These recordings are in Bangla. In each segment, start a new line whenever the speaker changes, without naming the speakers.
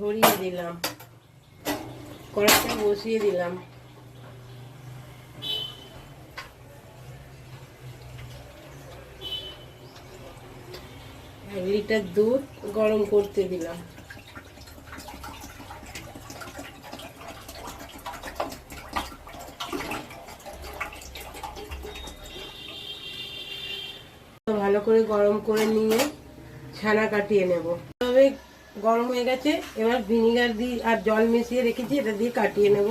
ধরিয়ে দিলাম, কড়াইটা বসিয়ে দিলাম। 1 লিটার দুধ গরম করতে দিলাম। ভালো করে গরম করে নিয়ে ছানা কাটিয়ে নেব। তবে গরম হয়ে গেছে, এবার ভিনিগার দিয়ে আর জল মিশিয়ে রেখেছি, এটা দিয়ে কাটিয়ে নেব।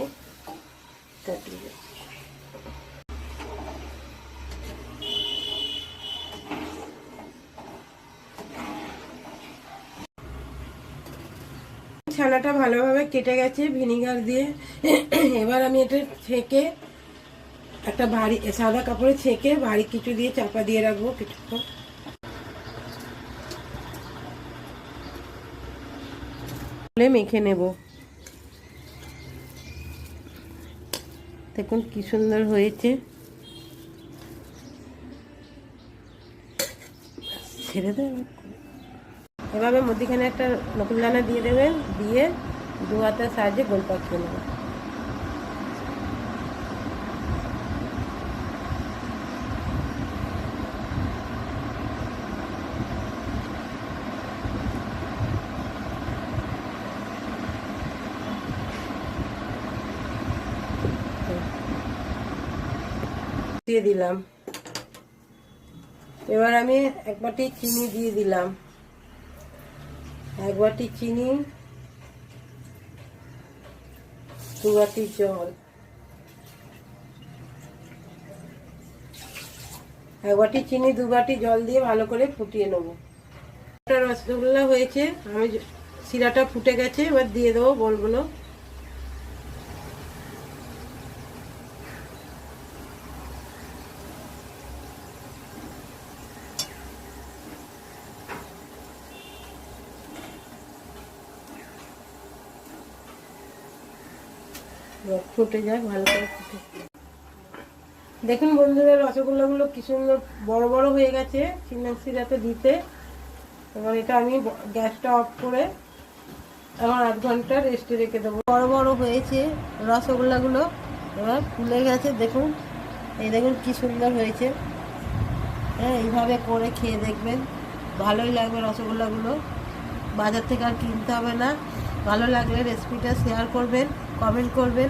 কাটিয়ে ছানাটা ভালোভাবে কেটে গেছে ভিনিগার দিয়ে। এবার আমি এটা ছেঁকে একটা ভারী সাদা কাপড়ে ছেঁকে ভারী কিছু দিয়ে চাপা দিয়ে রাখবো কিছুক্ষণ। মেখে নেব। দেখুন কি সুন্দর হয়েছে। ছেড়ে দেবে। এভাবে মধ্যখানে একটা নকুলদানা দিয়ে দেবেন, দিয়ে 2 হাতের সাহায্যে গোল পাকিয়ে নেবেন। দিয়ে দিলাম। এবার আমি 1 বাটি চিনি দিয়ে দিলাম। 1 বাটি চিনি, 2 বাটি জল। 1 বাটি চিনি 2 বাটি জল দিয়ে ভালো করে ফুটিয়ে নেব। একটা রসগোল্লা হয়েছে, আমি শিরাটা ফুটে গেছে, এবার দিয়ে দেবো বলগুলো। ফুটে যাক ভালো করে ফুটে। দেখুন বন্ধুরা, রসগোল্লাগুলো কি সুন্দর বড় বড় হয়ে গেছে শিরাতে দিতে। এবার এটা আমি গ্যাসটা অফ করে এখন 8 ঘন্টা রেস্টে রেখে দেবো। বড় বড় হয়েছে রসগোল্লাগুলো, এবার ফুলে গেছে। দেখুন, এই দেখুন কি সুন্দর হয়েছে। হ্যাঁ, এইভাবে করে খেয়ে দেখবেন, ভালোই লাগবে রসগোল্লাগুলো। বাজার থেকে আর কিনতে হবে না। ভালো লাগলে রেসিপিটা শেয়ার করবেন, কমেন্ট করবেন।